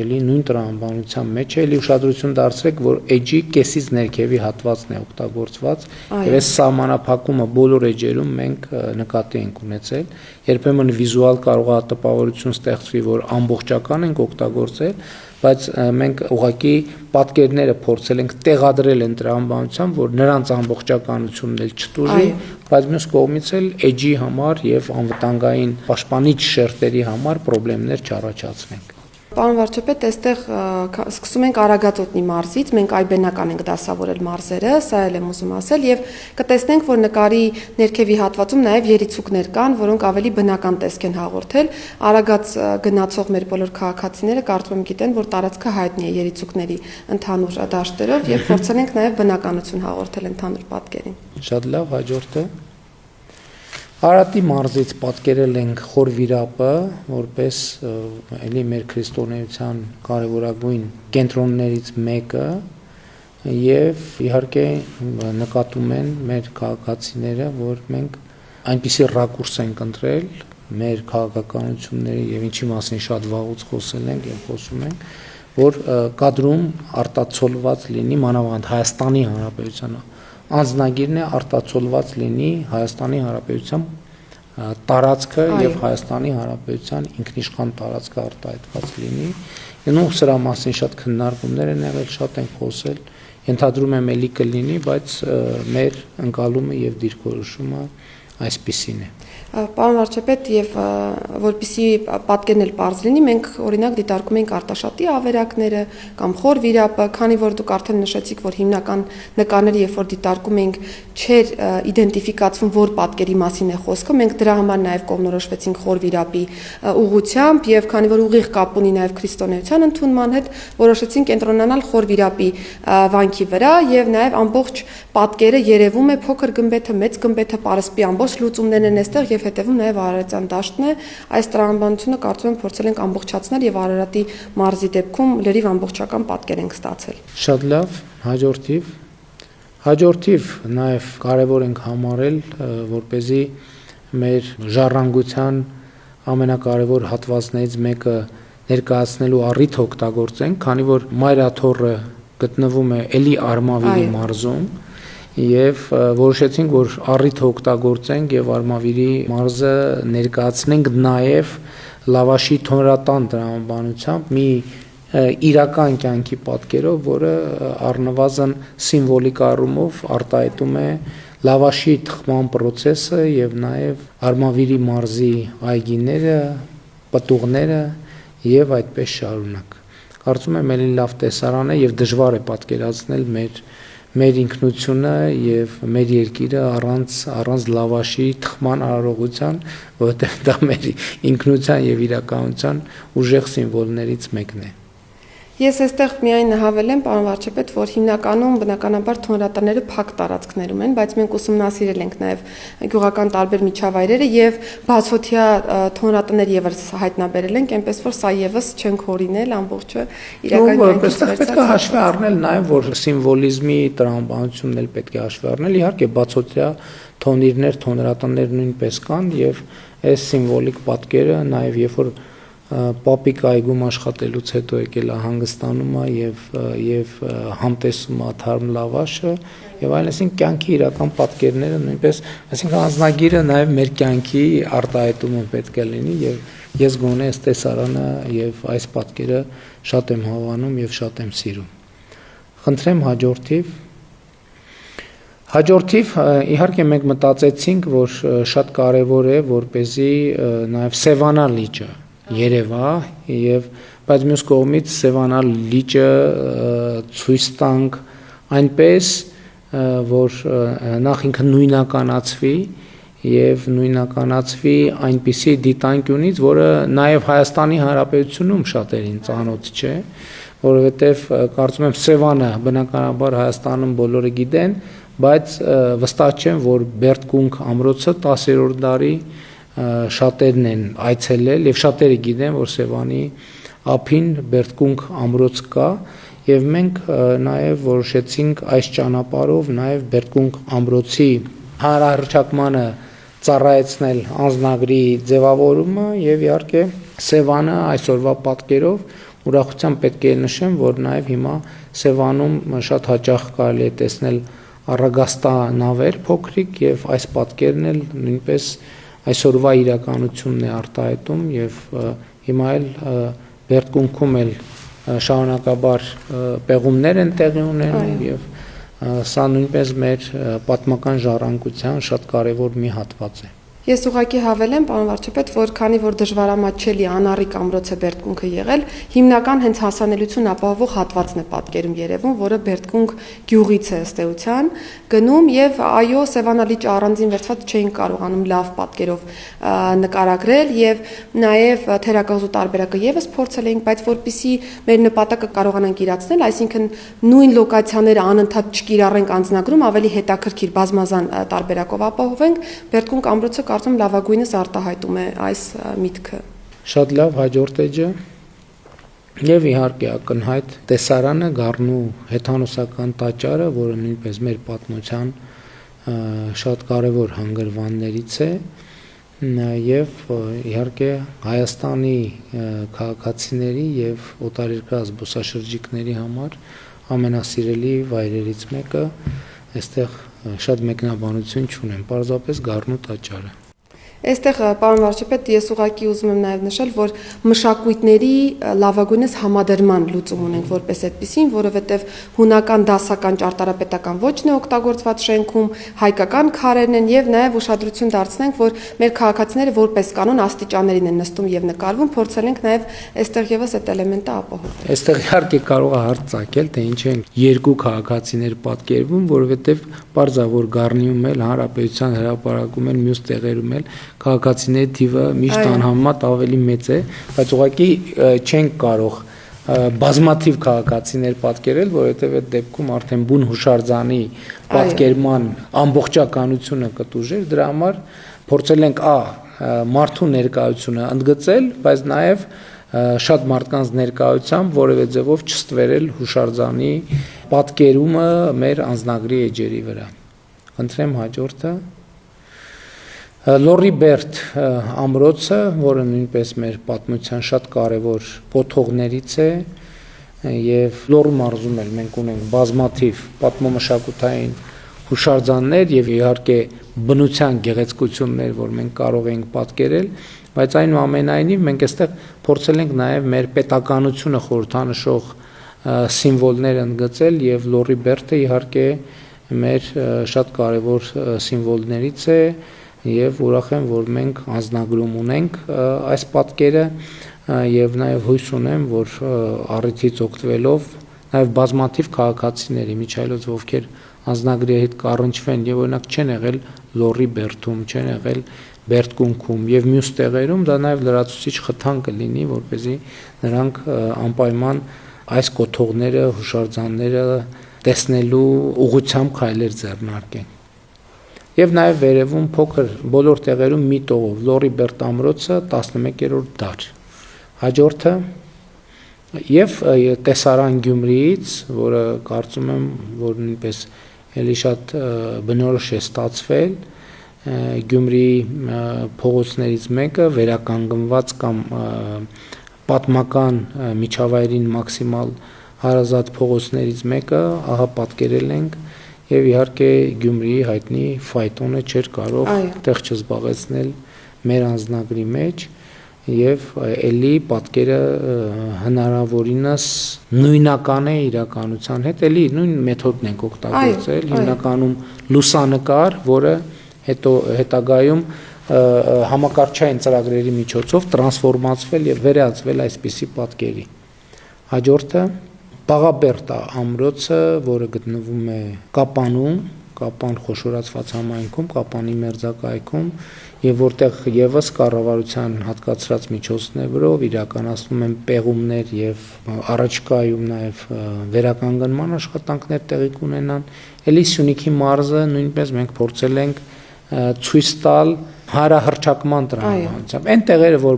էլի նույն տրամաբանության մեջ է, էլի ուշադրություն դարձրեք, որ էջի կեսից ներքևի հատվածն է օգտագործված, եւ այս սահմանափակումը բոլոր էջերում մենք նկատի ենք ունեցել, երբեմն վիզուալ կարող է տպավորություն ստեղծվի, որ ամբողջական ենք օգտագործել, բայց մենք ուղղակի պատկերները փորձել ենք տեղադրել են տրամաբանությամբ, որ նրանց ամբողջականությունն էլ չտուժի, բայց մյուս կողմից էլ էջի համար եւ անվտանգային պաշտպանիչ շերտերի համար խնդիրներ չառաջացնենք։ Պարոն վարչապետ, այստեղ սկսում ենք Արագածոտնի մարզից, մենք այբենական ենք դասավորել մարզերը, սա էլ եմ ուզում ասել, եւ կտեսնենք, որ նկարի ներքևի հատվածում նաեւ երիցուկներ կան, որոնք ավելի բնական տեսք են հաղորդել։ Արագած գնացող մեր բոլոր քաղաքացիները կարծում եմ գիտեն, որ տարածքը հայտնի է երիցուկների ընդհանուր դաշտերով եւ փորձել ենք նաեւ բնականություն հաղորդել ընդհանուր պատկերին։ Շատ լավ, հաջորդը Արատի մարզից պատկերել ենք Խոր Վիրապը, որպես էլի մեր քրիստոնեության կարևորագույն կենտրոններից մեկը եւ իհարկե նկատում են մեր քաղաքացիները, որ մենք այնպիսի ռակուրս ենք ընտրել մեր քաղաքականությունների եւ ինչի մասին շատ վաղուց խոսել ենք եւ խոսում ենք, որ կադրում արտացոլված լինի մանավանդ Հայաստանի Հանրապետության անձնագիրն է արտացոլված լինի Հայաստանի Հանրապետության տարածքը եւ Հայաստանի Հանրապետության ինքնիշխան տարածքը արտահայտված լինի։ Ու սրա մասին շատ քննարկումներ են եղել, շատ են խոսել, ենթադրում եմ էլի կլինի, բայց մեր ընկալումը եւ դիրքորոշումը այսպիսին է։ Պարոն վարչապետ, եւ որպեսզի պատկերն էլ պարզ լինի, մենք օրինակ դիտարկում ենք Արտաշատի ավերակները կամ Խոր Վիրապը, քանի որ դուք արդեն նշեցիք, որ հիմնական նկարները, երբ որ դիտարկում ենք, չէր իդենտիֆիկացվում, որ պատկերի մասին է խոսքը, մենք դրա համար նաեւ կողմնորոշվեցինք Խոր Վիրապի ուղղությամբ եւ քանի որ ուղիղ կապ ունի նաեւ քրիստոնեության ընդունման հետ, որոշեցինք կենտրոնանալ Խոր Վիրապի վանքի վրա եւ նաեւ ամբողջ պատկերը երևում է փոքր գմբեթը, մեծ գմբեթը, պարսպի ամբողջ լուծումներն են այստեղ եւ հետևում նաեւ Արարատյան դաշտն է։ Այս տրամաբանությունը կարծում եմ փորձել ենք ամբողջացնել եւ Արարատի մարզի դեպքում լրիվ ամբողջական պատկեր ենք ստացել։ Շատ լավ, հաջորդիվ նաեւ կարեւոր ենք համարել, որպեսզի մեր ժառանգության ամենակարևոր հատվածներից մեկը ներկայացնելու առիթ օգտագործենք, քանի որ Մայրաթոռը գտնվում է էլի Արմավիրի մարզում եւ որոշեցինք, որ առիթ օգտագործենք եւ Արմավիրի մարզը ներկայացնենք նաեւ լավաշի թոնրատան տրամաբանությամբ մի իրական կյանքի պատկերով, որը առնվազն սիմվոլիկ առումով արտահայտում է լավաշի թխման process-ը եւ նաեւ Արմավիրի մարզի այգիները, պտուղները եւ այդպես շարունակ։ Կարծում եմ էլի լավ տեսարան է եւ դժվար է պատկերացնել մեր ինքնությունը եւ մեր երկիրը առանց լավաշի թխման արարողության, որովհետեւ դա մեր ինքնության եւ իրականության ուժեղ սիմվոլներից մեկն է։ Ես այստեղ միայն հավելեմ, պարոն վարչապետ, որ հիմնականում բնականաբար թոնրատները փակ տարածքներում են, բայց մենք ուսումնասիրել ենք նաև գյուղական տարբեր միջավայրերը եւ բացօթյա թոնրատներ եւս հայտնաբերել ենք, այնպես որ սա եւս չենք հորինել ամբողջը իրական կյանքից վերցած։ Պետք է հաշվի առնել նաև, որ սիմվոլիզմի տրամաբանությունն էլ պետք է հաշվի առնել, իհարկե բացօթյա թոնիրներ, թոնրատներ նույնպես կան եւ այս սիմվոլիկ պատկերը նաև երբ որ Պապիկ այգում աշխատելուց հետո եկել է հանգստանում է եւ համտեսում է թարմ լավաշը եւ այլն, այսինքն կյանքի իրական պատկերները նույնպես, այսինքն անձնագիրը նաեւ մեր կյանքի արտահայտումը պետք է լինի եւ ես գոնե այս տեսարանը եւ այս պատկերը շատ եմ հավանում եւ շատ եմ սիրում։ Խնդրեմ հաջորդիվ իհարկե մենք մտածեցինք, որ շատ կարեւոր է, որպեսզի նաեւ Սևանա լիճը երևա եւ բայց մյուս կողմից Սևանա լիճը ցույց տանք այնպես որ նախ ինքը նույնականացվի եւ նույնականացվի այնպիսի դիտանկյունից, որը նաեւ Հայաստանի Հանրապետությունում շատերին ծանոթ չէ, որովհետեւ կարծում եմ Սևանը բնականաբար Հայաստանում բոլորը գիտեն, բայց վստահ չեմ, որ Բերդկունք ամրոցը 10-րդ դարի շատերն են այցելել եւ շատերը գիտեն, որ Սևանի ափին Բերդկունք ամրոց կա եւ մենք նաեւ որոշեցինք այս ճանապարհով նաեւ Բերդկունք ամրոցի հանրահռչակմանը ծառայեցնել անձնագրի ձևավորումը եւ իհարկե Սևանը այսօրվա պատկերով ուրախությամբ պետք է նշեմ, որ նաեւ հիմա Սևանում շատ հաճախ կարելի է տեսնել առագաստա նավեր փոքրիկ եւ այս պատկերն էլ նույնպես այսօրվա իրականությունն է արտահայտում եւ հիմա էլ Բերդկունքում էլ շարունակաբար պեղումներ են տեղի ունենում եւ սա նույնպես մեր պատմական ժառանգության շատ կարևոր մի հատված է։ Ես ուղղակի հավելեմ, պարոն վարչապետ, որ քանի որ դժվարամատչելի անառիկ ամրոցը Բերդկունքը եղել, հիմնական հենց հասանելիություն ապահովող հատվածն է պատկերում երևում, որը Բերդկունք գյուղից է ըստ էության գնում եւ այո, Սևանալիճը առանձին վերցված չէին կարողանում լավ պատկերով նկարագրել եւ նաեւ թերակղզու տարբերակը եւս փորձել էինք, բայց որpիսի մեր նպատակը կարողանանք իրացնել, այսինքն նույն լոկացիաները անընդհատ չկիրառենք անձնագրում, ավելի հետաքրքիր բազմազան տարբերակով ապահովենք, Բերդկունք ամրոցը կարծում լավագույնս արտահայտում է այս միտքը։ Շատ լավ, հաջորդ էջը եւ իհարկե ակնհայտ տեսարանը Գառնու հեթանոսական տաճարը, որը նույնպես մեր պատմության շատ կարևոր հանգրվաններից է եւ իհարկե Հայաստանի քաղաքացիների եւ օտարերկրյա զբոսաշրջիկների համար ամենասիրելի վայրերից մեկը, այստեղ շատ մեկնաբանություն չունեմ, պարզապես Գառնու տաճարը։ Այստեղ պարոն վարչապետ, ես ուղղակի ուզում եմ նաև նշել, որ մշակույթների լավագույնս համադրման լուծում ունենք որպես այդպիսին, որովհետև հունական դասական ճարտարապետական ոճն է օգտագործված շենքում, հայկական քարերն են եւ նաև ուշադրություն դարձնենք, որ մեր քաղաքացիները որպես կանոն աստիճաններին են նստում եւ նկարվում, փորձել ենք նաև այստեղ եւս այդ էլեմենտը ապահովել։ Այստեղ իհարկե կարող է հարց ցակել, թե ինչ են երկու քաղաքացիներ պատկերվում, որովհետև պարզ է, որ Գառնիում էլ հանրապետության հրապարակում են մյուս տեղերում էլ քաղաքացիների թիվը միշտ անհամեմատ ավելի մեծ է, բայց ուղղակի չենք կարող բազմաթիվ քաղաքացիներ պատկերել, որովհետև այդ դեպքում արդեն բուն հուշարձանի պատկերման ամբողջականությունը կտուժեր, դրա համար փորձել ենք մարդու ներկայությունը ընդգծել, բայց նաև շատ մարդկանց ներկայությամբ որևէ ձևով չստվերել հուշարձանի պատկերումը մեր անձնագրի էջերի վրա։ Խնդրեմ հաջորդը Լորի Բերդ ամրոցը, որը նույնպես մեր պատմության շատ կարևոր կոթողներից է եւ Լոռու մարզում էլ մենք ունենք բազմաթիվ պատմամշակութային հուշարձաններ եւ իհարկե բնության գեղեցկություններ, որ մենք կարող ենք պատկերել, բայց այնուամենայնիվ մենք այստեղ փորձել ենք նաեւ մեր պետականությունը խորհրդանշող սիմվոլներ ընդգծել եւ Լորի Բերդը իհարկե մեր շատ կարևոր սիմվոլներից է եւ ուրախ եմ, որ մենք անձնագրում ունենք այս պատկերը եւ նաեւ հույս ունեմ, որ առիթից օգտվելով նաեւ բազմաթիվ քաղաքացիների միջայլոց ովքեր անձնագրի հետ կառնչվեն եւ օրինակ չեն եղել Լոռի Բերդում, չեն եղել Բերդկունքում եւ մյուս տեղերում, դա նաեւ լրացուցիչ խթան կլինի, որպեսզի նրանք անպայման այս կոթողները, հուշարձանները տեսնելու ուղղությամբ քայլեր ձեռնարկեն։ Եվ նաև վերևում փոքր բոլոր տեղերում մի տողով Լոռի Բերդ ամրոցը 11-րդ դար։ Հաջորդը եւ տեսարան Գյումրիից, որը կարծում եմ, որ նույնպես էլի շատ բնորոշ է ստացվել, Գյումրիի փողոցներից մեկը վերականգնված կամ պատմական միջավայրին մաքսիմալ հարազատ փողոցներից մեկը, ահա պատկերել ենք եւ իհարկե Գյումրիի հայտնի ֆայտոնը չէր կարող տեղ չզբաղեցնել մեր անձնագրի մեջ եւ էլի պատկերը հնարավորինս նույնական է իրականության հետ, էլի նույն մեթոդն ենք օգտագործել, հիմնականում լուսանկար, որը հետագայում համակարգչային ծրագրերի միջոցով տրանսֆորմացվել եւ վերածվել այսպիսի պատկերի։ Հաջորդը Պաղաբերդ ամրոցը, որը գտնվում է Կապանում, Կապան խոշորացված համայնքում, Կապանի մերձակայքում, եւ որտեղ եւս կառավարության հատկացրած միջոցներով իրականացնում են պեղումներ եւ առաջկայում նաեւ վերականգնման աշխատանքներ տեղի կունենան։ Էլի Սյունիքի մարզը նույնպես մենք փորձել ենք ցույց տալ հարահրճակման տրամադրությամբ։ Այն տեղերը, որ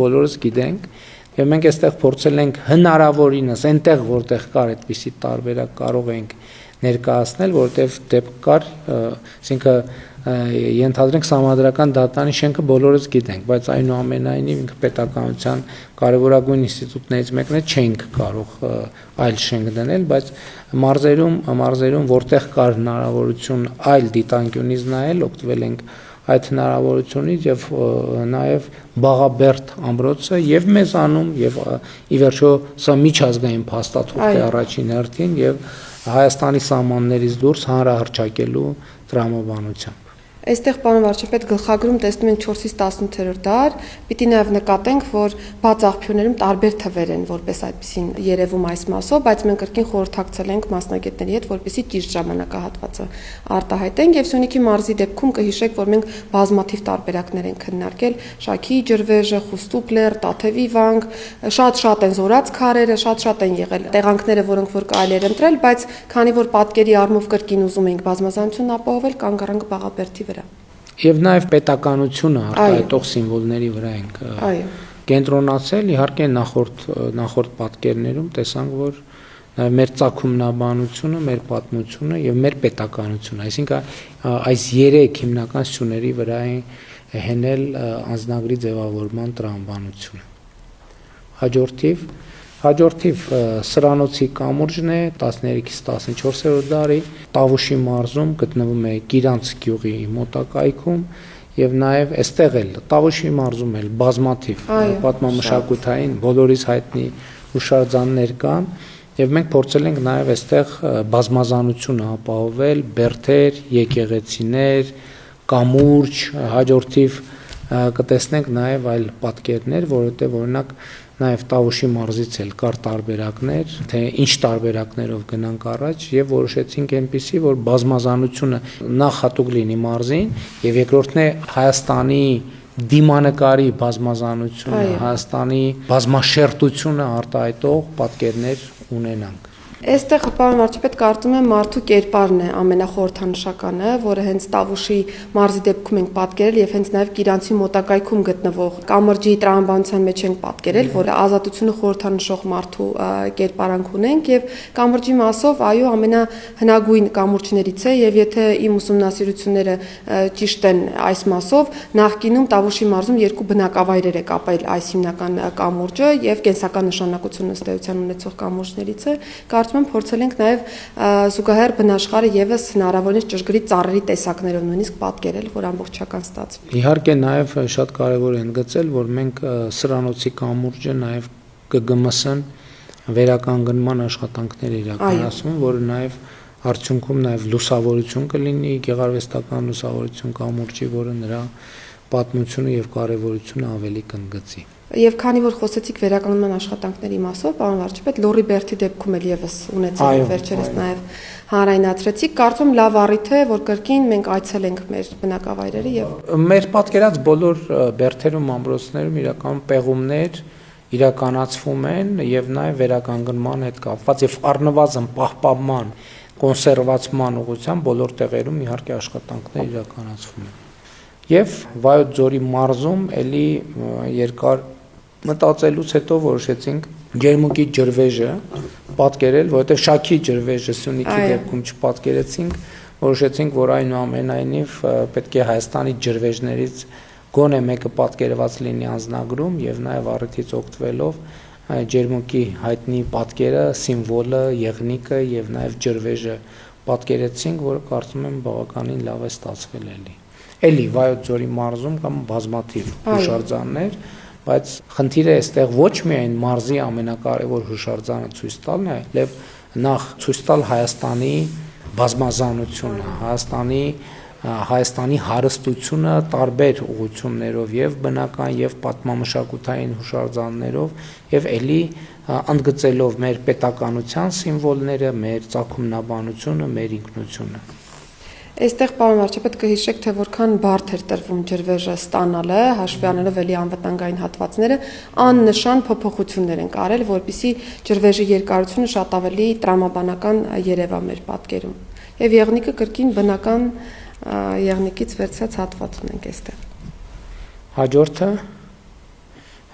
բոլորս գիտենք, եւ մենք այստեղ փորձել ենք հնարավորինս այնտեղ որտեղ կար այդպիսի տարբերակ կարող ենք ներկայացնել, որտեղ դեպք կար, այսինքն ենթադրենք Սահմանադրական դատարանի շենքը բոլորս գիտենք, բայց այնուամենայնիվ ինքը պետականության կարևորագույն ինստիտուտներից մեկն է, չենք կարող այլ շենք դնել, բայց մարզերում որտեղ կար հնարավորություն այլ դիտանկյունից նայել, օգտվել ենք այդ հնարավորությունից եւ նաեւ Բաղաբերդ ամրոցը եւ մեզանում եւ ի վերջո սա միջազգային փաստաթուղթ է առաջին հերթին եւ Հայաստանի սահմաններից դուրս հանրահռչակելու տրամաբանությամբ։ Այստեղ պարոն վարչապետ գլխագրում տեսնում ենք 4-ից 18-րդ դար, պիտի նաև նկատենք, որ բաց աղբյուրներում տարբեր թվեր են, որպես այդպեսին երևում այս մասով, բայց մենք կրկին խորհրդակցել ենք մասնագետների հետ, որպեսզի ճիշտ ժամանակահատվածը արտահայտենք եւ Սյունիքի մարզի դեպքում կհիշեք, որ մենք բազմաթիվ տարբերակներ ենք քննարկել, Շաքի ջրվեժը, Խուստուպլեր, Տաթևի վանք, շատ են զորած քարերը, շատ են եղել տեղանքները, որոնք որ կարելի էր ընտրել, բայց քանի որ պատկերի առումով կրկին ուզում ենք բազմազանություն ապահովել, կանգ առանք Բաղաբերդի վրա։ Եվ նաև պետականությունը արտահայտող սիմվոլների վրա ենք կենտրոնացել, իհարկե նախորդ պատկերներում տեսանք, որ նաև մեր ծագումնաբանությունը, մեր պատմությունը եւ մեր պետականությունը, այսինքն այս 3 հիմնական սյուների վրա է հենել անձնագրի ձևավորման տրամաբանությունը։ Հաջորդիվ Սրանոցի կամուրջն է 13-ից 14-րդ դարի Տավուշի մարզում գտնվում է Գիրանց գյուղի մոտակայքում եւ նաեւ այստեղ էլ Տավուշի մարզում էլ բազմաթիվ պատմամշակութային բոլորիս հայտնի հուշարձաններ կան եւ մենք փորձել ենք նաեւ այստեղ բազմազանությունը ապահովել բերդեր, եկեղեցիներ, կամուրջ, հաջորդիվ կտեսնենք նաեւ այլ պատկերներ, որովհետեւ օրինակ նաև Տավուշի մարզից էլ կար տարբերակներ, թե ինչ տարբերակներով գնանք առաջ եւ որոշեցինք այնպեսի, որ բազմազանությունը նախ հատուկ լինի մարզին եւ երկրորդն է Հայաստանի դիմանկարի բազմազանությունը, Հայաստանի բազմաշերտությունը արտահայտող պատկերներ ունենանք։ Այստեղ պարոն վարչապետ կարծում եմ մարդու կերպարն է ամենախորհրդանշականը, որը հենց Տավուշի մարզի դեպքում ենք պատկերել եւ հենց նաեւ Գիրանցի մոտակայքում գտնվող կամրջի տրամաբանության մեջ ենք պատկերել, որը ազատությունը խորհրդանշող մարդու կերպարանք ունենք եւ կամրջի մասով այո ամենահնագույն կամուրջներից է եւ եթե իմ ուսումնասիրությունները ճիշտ են այս մասով, նախկինում Տավուշի մարզում 2 բնակավայրեր է կապել այս հիմնական կամուրջը եւ կենսական նշանակություն ըստ էության ունեցող կամուրջներից է։ Կարծում եմ փորձել ենք նաև զուգահեռ բնաշխարհը եւս հնարավորինս ճշգրիտ ծառերի տեսակներով նույնիսկ պատկերել, որ ամբողջական ստացվի։ Իհարկե նաև շատ կարևոր է ընդգծել, որ մենք Սրանոցի կամուրջը նաև ԿԳՄՍ-ն վերականգնման աշխատանքներ իրականացնում, որը նաև արդյունքում նաև լուսավորություն կլինի, գեղարվեստական լուսավորություն կամուրջի, որը նրա պատմությունը եւ կարեւորությունը ավելի կընդգծի։ Եվ քանի որ խոսեցիք վերականգնման աշխատանքների մասով, պարոն վարչապետ, Լոռի Բերդի դեպքում էլ եւս ունեցել վերջերս նաեւ հանրայնացրեցիք, կարծում լավ առիթ է, որ կրկին մենք այցելենք մեր բնակավայրերը եւ մեր պատկերած բոլոր բերդերում, ամրոցներում իրական պեղումներ իրականացվում են եւ նաեւ վերականգնման հետ կապված եւ առնվազն պահպանման, կոնսերվացման ուղղությամբ բոլոր տեղերում իհարկե աշխատանքներ իրականացվում են։ Եվ Վայոց ձորի մարզում էլի երկար մտածելուց հետո որոշեցինք Ջերմուկի ջրվեժը պատկերել, որովհետև Շաքի ջրվեժը Սյունիքի դեպքում չպատկերեցինք, որոշեցինք, որ այնուամենայնիվ պետք է Հայաստանի ջրվեժներից գոնե մեկը պատկերված լինի անձնագրում եւ նաեւ առիթից օգտվելով Ջերմուկի հայտնի պատկերը, սիմվոլը, եղնիկը եւ նաեւ ջրվեժը պատկերեցինք, որը կարծում եմ բավականին լավ է ստացվել էլի։ Էլի Վայոց ձորի մարզում կամ բազմաթիվ հուշարձաններ, բայց խնդիրը այստեղ ոչ միայն մարզի ամենակարևոր հուշարձանը ցույց տալն է, այլև նախ ցույց տալ Հայաստանի բազմազանությունը, Հայաստանի հարստությունը տարբեր ուղղություններով եւ բնական եւ պատմամշակութային հուշարձաններով եւ էլի ընդգծելով մեր պետականության սիմվոլները, մեր ծագումնաբանությունը, մեր ինքնությունը։ Այստեղ պարոն վարչապետ կհիշեք, թե որքան բարդ էր տրվում ջրվեժը ստանալը, հաշվի առնելով էլի անվտանգային հատվածները, աննշան փոփոխություններ են արել, որպեսզի ջրվեժի երկարությունը շատ ավելի տրամաբանական երևա մեր պատկերում։ Եվ եղնիկը կրկին բնական եղնիկից վերցած հատված ունենք այստեղ։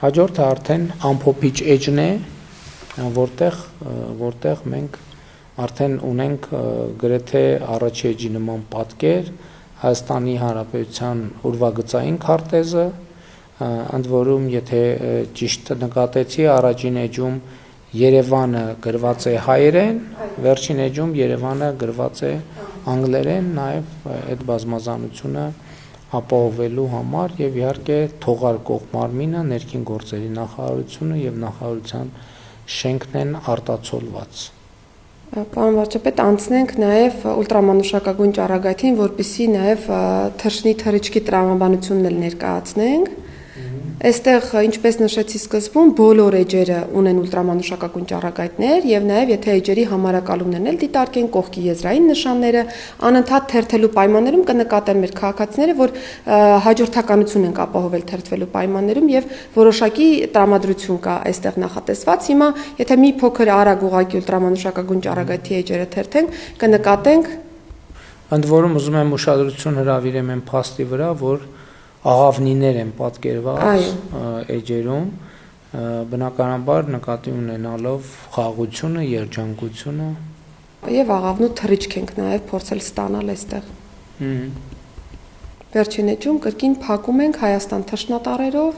Հաջորդը արդեն ամփոփիչ էջն է, որտեղ մենք արդեն ունենք գրեթե առաջ էջի նման պատկեր, Հայաստանի Հանրապետության ուրվագծային քարտեզը, ընդ որում եթե ճիշտ նկատեցի, առաջին էջում Երևանը գրված է հայերեն, վերջին էջում Երևանը գրված է անգլերեն, նաև այդ բազմազանությունը ապահովելու համար եւ իհարկե թողարկող մարմինը ներքին գործերի նախարարությունը եւ նախարարության շենքն են արտացոլված։ Պարոն վարչապետ, անցնենք նաև ուլտրամանուշակագույն ճառագայթին, որպեսզի նաև թռչնի թռիչքի տրամաբանությունն էլ ներկայացնենք։ Այստեղ, ինչպես նշեցի սկզբում, բոլոր էջերը ունեն ուլտրամանուշակագույն ճառագայթներ եւ նաեւ եթե էջերի համարակալումներն էլ դիտարկեն կողքի եզրային նշանները, անընդհատ թերթելու պայմաններում կնկատեն մեր քաղաքացիները, որ հաջորդականություն են ապահովել թերթվելու պայմաններում եւ որոշակի տրամադրություն կա այստեղ նախատեսված։ Հիմա, եթե մի փոքր արագ ուղղակի ուլտրամանուշակագույն ճառագայթի էջերը թերթենք, կնկատենք։ Ընդ որում ուզում եմ ուշադրություն հրավիրեմ այն փաստի վրա, որ աղավնիներ են պատկերված էջերում, բնականաբար նկատի ունենալով խաղաղությունը, երջանկությունը եւ աղավնու թռիչք ենք նաեւ փորձել ստանալ այստեղ։ Վերջին էջում կրկին փակում ենք Հայաստան թռչնատարերով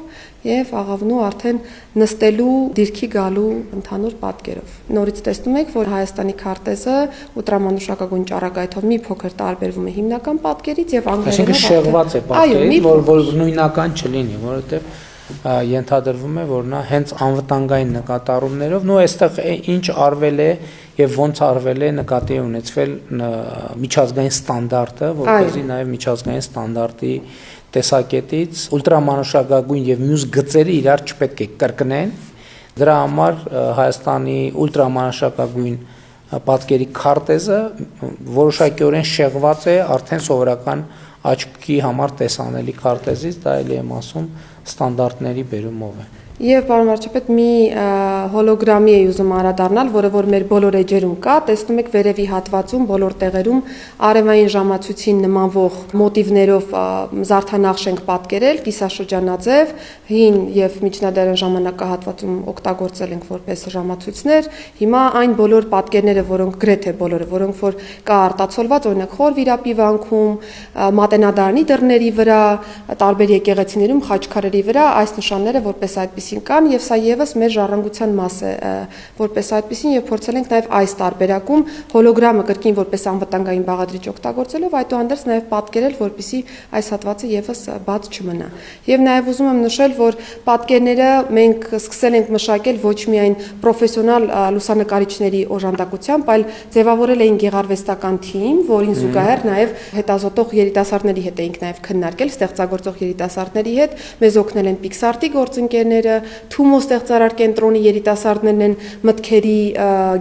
եւ աղավնու արդեն նստելու դիրքի գալու ընդհանուր պատկերով։ Նորից տեսնում եք, որ Հայաստանի քարտեզը ուլտրամանուշակագույն ճառագայթով մի փոքր տարբերվում է հիմնական պատկերից եւ անգլերենով շեղված է պատկերից, որ նույնական չլինի, որովհետեւ ենթադրվում է, որ նա հենց անվտանգային նկատառումներով, այստեղ ինչ արվել է եւ ոնց արվել է նկատի ունեցվել միջազգային ստանդարտը, որպեսզի նաեւ միջազգային ստանդարտի տեսակետից ուլտրամանուշակագույն եւ մյուս գծերը իրար չպետք է կրկնեն։ Դրա համար Հայաստանի ուլտրամանուշակագույն պատկերի քարտեզը որոշակիորեն շեղված է արդեն սովորական աչքի համար տեսանելի քարտեզից, դա էլի եմ ասում ստանդարտների բերումով է։ Եվ պարոն վարչապետ, մի հոլոգրամի էի ուզում անդրադառնալ, որը որ մեր բոլոր էջերում կա, տեսնում եք վերևի հատվածում բոլոր տեղերում արևային ժամացույցին նմանվող մոտիվներով զարդանախշ ենք պատկերել, կիսաշրջանաձև, հին եւ միջնադարյան ժամանակահատվածում օգտագործել ենք որպես ժամացույցներ։ Հիմա այն բոլոր պատկերները, որոնք գրեթե բոլորը, որոնք որ կա արտացոլված, օրինակ Խոր Վիրապի վանքում, Մատենադարանի դռների վրա, տարբեր եկեղեցիներում, խաչքարերի վրա, այս նշանները որպես այդպես կան եւ սա եւս մեր ժառանգության մաս է որպես այդպեսին եւ փորձել ենք նաեւ այս տարբերակում հոլոգրամը կրկին որպես անվտանգային բաղադրիչ օգտագործելով այդուհանդերձ նաեւ պատկերել որպեսի այս հատվածը եւս բաց չմնա եւ նաեւ ուզում եմ նշել որ պատկերները մենք սկսել ենք մշակել ոչ միայն պրոֆեսիոնալ լուսանկարիչների օժանդակությամբ այլ ձևավորել էինք գեղարվեստական թիմ որին զուգահեռ նաեւ հետազոտող երիտասարդների հետ էինք նաեւ քննարկել ստեղծագործող երիտասարդների հետ մեզ օգնել են Pixart-ի գործընկերները Թումո ստեղծարար կենտրոնի երիտասարդներն են մտքերի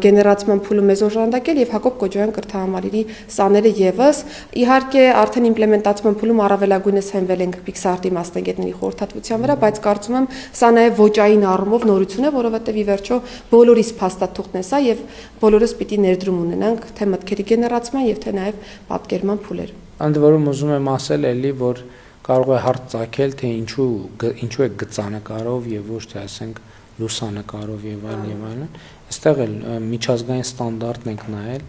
գեներացման փուլում մեզ օժանդակել եւ Հակոբ Կոջոյան կրթահամալիրի սաները եւս իհարկե արդեն իմպլեմենտացման փուլում առավելագույնս հենվել ենք Pixart-ի մասնագետների խորհրդատվության վրա, բայց կարծում եմ սա նաեւ ոճային առումով նորություն է, որովհետեւ ի վերջո բոլորիս փաստաթուղթն է սա եւ բոլորս պիտի ներդրում ունենանք թե մտքերի գեներացման եւ թե նաեւ պատկերման փուլեր։ Ընդ որում ուզում եմ ասել էլի որ կարող է հարց ծագել թե ինչու է գծանկարով եւ ոչ թե ասենք լուսանկարով եւ այլն այստեղ էլ միջազգային ստանդարտն ենք նայել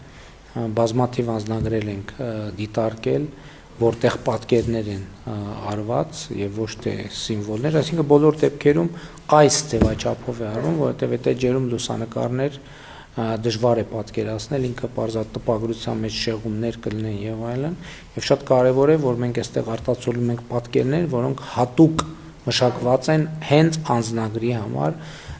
բազմաթիվ անձնագրեր ենք դիտարկել որտեղ պատկերներ են արված եւ ոչ թե սիմվոլներ այսինքն բոլոր դեպքերում այս ձևաչափով է արվում որովհետեւ այդ էջերում լուսանկարներ դժվար է պատկերացնել ինքը պարզատ տպագրության մեջ շեղումներ կլինեն եւ այլն եւ շատ կարեւոր է որ մենք այստեղ արտացոլում ենք պատկերներ որոնք հատուկ մշակված են հենց անձնագրի համար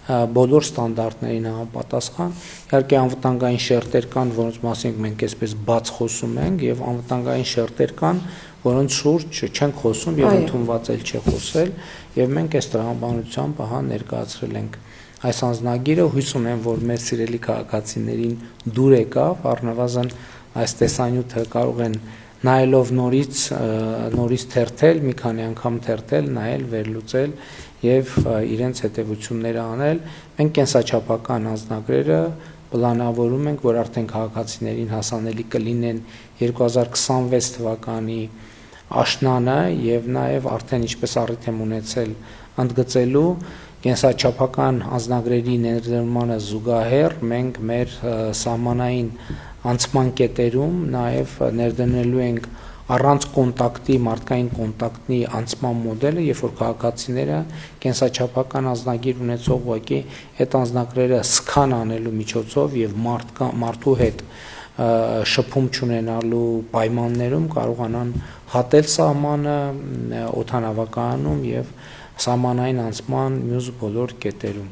բոլոր ստանդարտներին համապատասխան իհարկե անվտանգային շերտեր կան որոնց մասին մենք այսպես բաց խոսում ենք եւ անվտանգային շերտեր կան որոնց շուրջ չենք խոսում եւ ընդունված էլ չէ խոսել եւ մենք այս տրամաբանությամբ ահա ներկայացրել ենք այս անձնագիրը հույս ունեմ որ մեր սիրելի քաղաքացիներին դուր եկավ առնվազն այս տեսանյութը կարող են նայելով նորից թերթել մի քանի անգամ թերթել նայել վերլուծել եւ իրենց հետեւությունները անել մենք կենսաչափական անձնագրերը պլանավորում ենք որ արդեն քաղաքացիներին հասանելի կլինեն 2026 թվականի աշնանը եւ նաեւ արդեն ինչպես առիթ եմ ունեցել ընդգծելու կենսաչափական անձնագրերի ներդրմանը զուգահեռ մենք մեր սահմանային անցման կետերում նաև ներդնելու ենք առանց կոնտակտի, մարդկային կոնտակտի անցման մոդելը, երբ որ քաղաքացիները կենսաչափական անձնագիր ունեցող ուղղակի այդ անձնագրերը սկան անելու միջոցով եւ մարդու հետ շփում չունենալու պայմաններում կարողանան հատել սահմանը օդանավակայանում եւ սահմանային անցման մյուս բոլոր կետերում։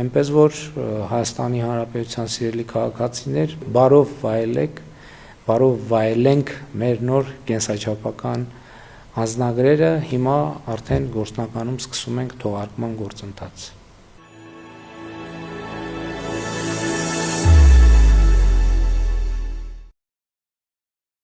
Այնպես որ Հայաստանի Հանրապետության սիրելի քաղաքացիներ, բարով վայելենք մեր նոր կենսաչափական անձնագրերը, հիմա արդեն գործնականում սկսում ենք թողարկման գործընթաց։